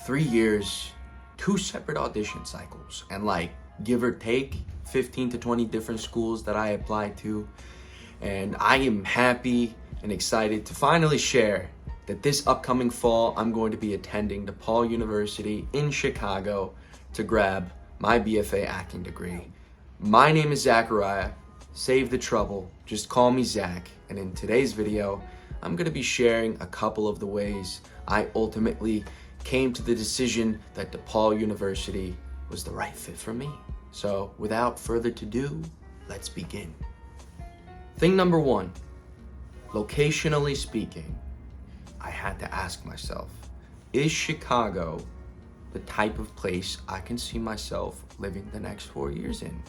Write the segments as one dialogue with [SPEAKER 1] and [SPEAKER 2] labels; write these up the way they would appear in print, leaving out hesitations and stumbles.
[SPEAKER 1] 3 years, 2 separate audition cycles, and like give or take 15 to 20 different schools that I applied to. And I am happy and excited to finally share that this upcoming fall, I'm going to be attending DePaul University in Chicago to grab my BFA acting degree. My name is Zachariah. Save the trouble, just call me Zach. And in today's video, I'm gonna be sharing a couple of the ways I ultimately came to the decision that DePaul University was the right fit for me. So without further ado, let's begin. Thing number one, locationally speaking, I had to ask myself, is Chicago the type of place I can see myself living the next 4 years in?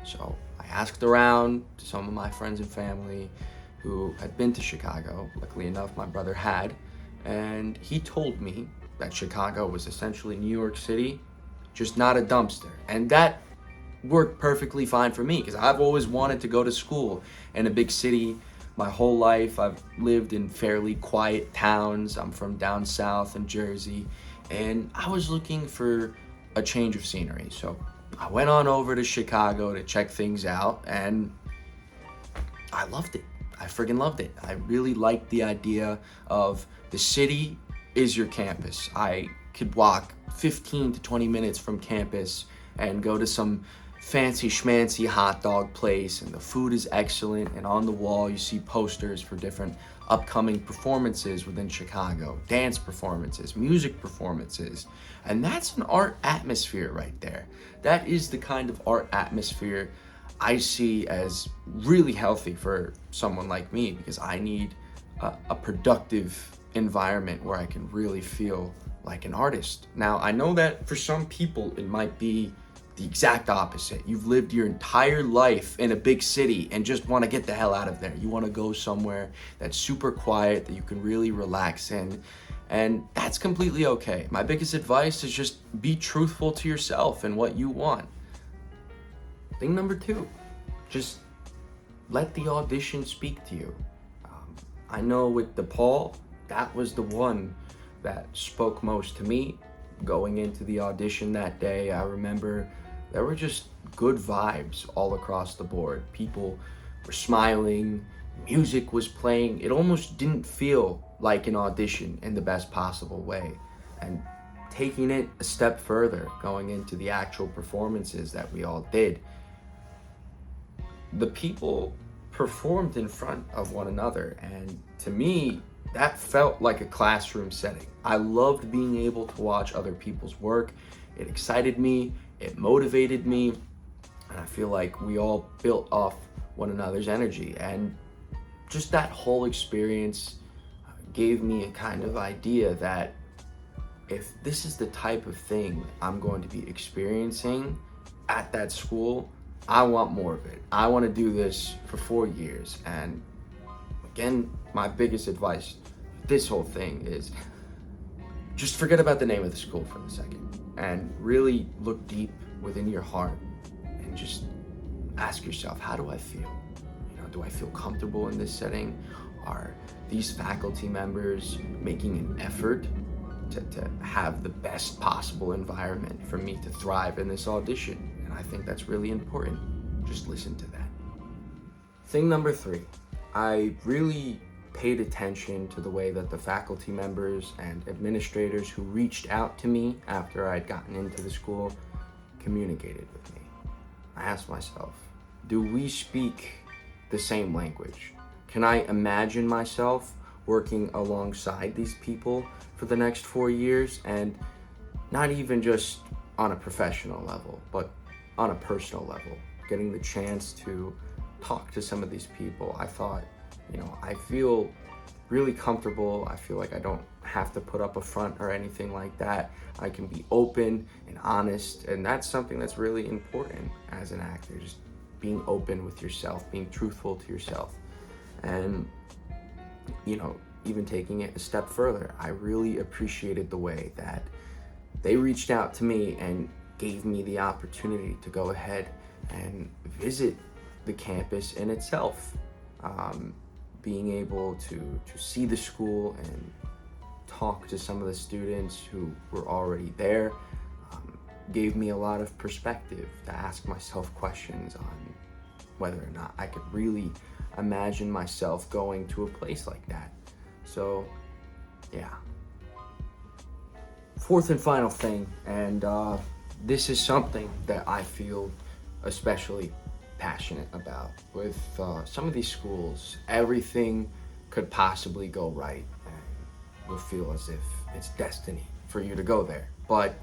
[SPEAKER 1] So I asked around to some of my friends and family who had been to Chicago. Luckily enough, my brother had, and he told me that Chicago was essentially New York City, just not a dumpster. And that worked perfectly fine for me because I've always wanted to go to school in a big city my whole life. I've lived in fairly quiet towns. I'm from down south in Jersey, and I was looking for a change of scenery. So I went on over to Chicago to check things out, and I loved it. I friggin' loved it. I really liked the idea of the city is your campus. I could walk 15 to 20 minutes from campus and go to some fancy schmancy hot dog place, and the food is excellent, and on the wall you see posters for different upcoming performances within Chicago, dance performances, music performances, and that's an art atmosphere right there. That is the kind of art atmosphere I see as really healthy for someone like me, because I need a productive environment where I can really feel like an artist. Now, I know that for some people it might be the exact opposite. You've lived your entire life in a big city and just want to get the hell out of there. You want to go somewhere that's super quiet, that you can really relax in, and that's completely okay. My biggest advice is just be truthful to yourself and what you want. Thing number two, just let the audition speak to you. I know with DePaul, that was the one that spoke most to me. Going into the audition that day, I remember there were just good vibes all across the board. People were smiling, music was playing. It almost didn't feel like an audition in the best possible way. And taking it a step further, going into the actual performances that we all did, the people performed in front of one another, and to me, that felt like a classroom setting. I loved being able to watch other people's work. It excited me, it motivated me, and I feel like we all built off one another's energy. And just that whole experience gave me a kind of idea that if this is the type of thing I'm going to be experiencing at that school, I want more of it. I want to do this for 4 years. And again, my biggest advice, this whole thing is just forget about the name of the school for a second and really look deep within your heart and just ask yourself, how do I feel? Do I feel comfortable in this setting? Are these faculty members making an effort to have the best possible environment for me to thrive in this audition? And I think that's really important. Just listen to that. Thing number three, I really paid attention to the way that the faculty members and administrators who reached out to me after I'd gotten into the school communicated with me. I asked myself, do we speak the same language? Can I imagine myself working alongside these people for the next 4 years, and not even just on a professional level, but on a personal level, getting the chance to talk to some of these people? I thought, I feel really comfortable. I feel like I don't have to put up a front or anything like that. I can be open and honest, and that's something that's really important as an actor, just being open with yourself, being truthful to yourself. And, even taking it a step further, I really appreciated the way that they reached out to me and gave me the opportunity to go ahead and visit the campus in itself. Being able to see the school and talk to some of the students who were already there gave me a lot of perspective to ask myself questions on whether or not I could really imagine myself going to a place like that. So, yeah. Fourth and final thing, and this is something that I feel especially passionate about. With some of these schools, everything could possibly go right, and you'll feel as if it's destiny for you to go there. But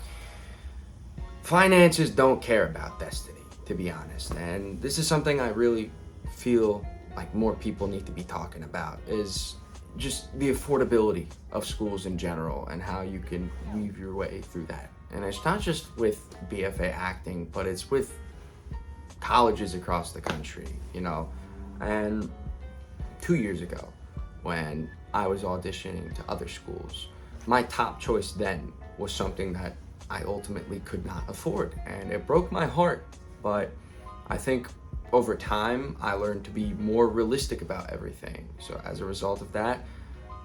[SPEAKER 1] finances don't care about destiny, to be honest. And this is something I really feel like more people need to be talking about, is just the affordability of schools in general and how you can weave your way through that. And it's not just with BFA acting, but it's with colleges across the country, you know. And 2 years ago, when I was auditioning to other schools, my top choice then was something that I ultimately could not afford, and it broke my heart. But I think over time, I learned to be more realistic about everything. So as a result of that,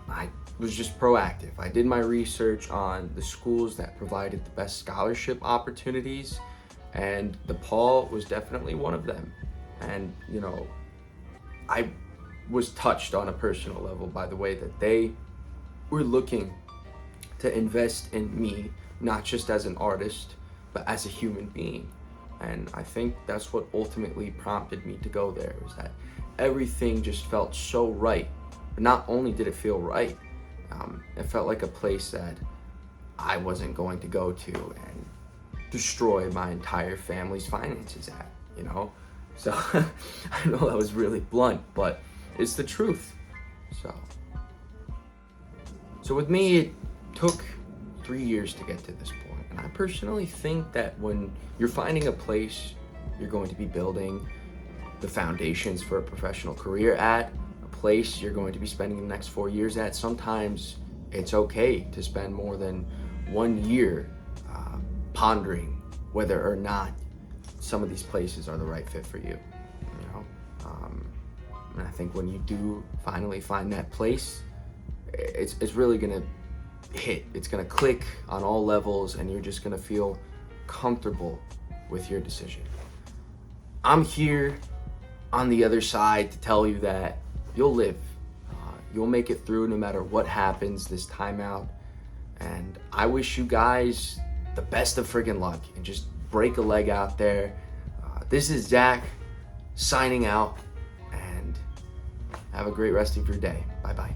[SPEAKER 1] I was just proactive. I did my research on the schools that provided the best scholarship opportunities, and DePaul was definitely one of them. And, you know, I was touched on a personal level by the way that they were looking to invest in me, not just as an artist, but as a human being. And I think that's what ultimately prompted me to go there, was that everything just felt so right. But not only did it feel right, it felt like a place that I wasn't going to go to and destroy my entire family's finances at, you know? So I know that was really blunt, but it's the truth. So with me, it took 3 years to get to this point. And I personally think that when you're finding a place you're going to be building the foundations for a professional career at, a place you're going to be spending the next 4 years at, sometimes it's okay to spend more than 1 year pondering whether or not some of these places are the right fit for you, you know? And I think when you do finally find that place, it's really gonna hit. It's gonna click on all levels, and you're just gonna feel comfortable with your decision. I'm here on the other side to tell you that you'll live. You'll make it through no matter what happens this time out. And I wish you guys the best of friggin' luck, and just break a leg out there. This is Zach signing out, and have a great rest of your day. Bye-bye.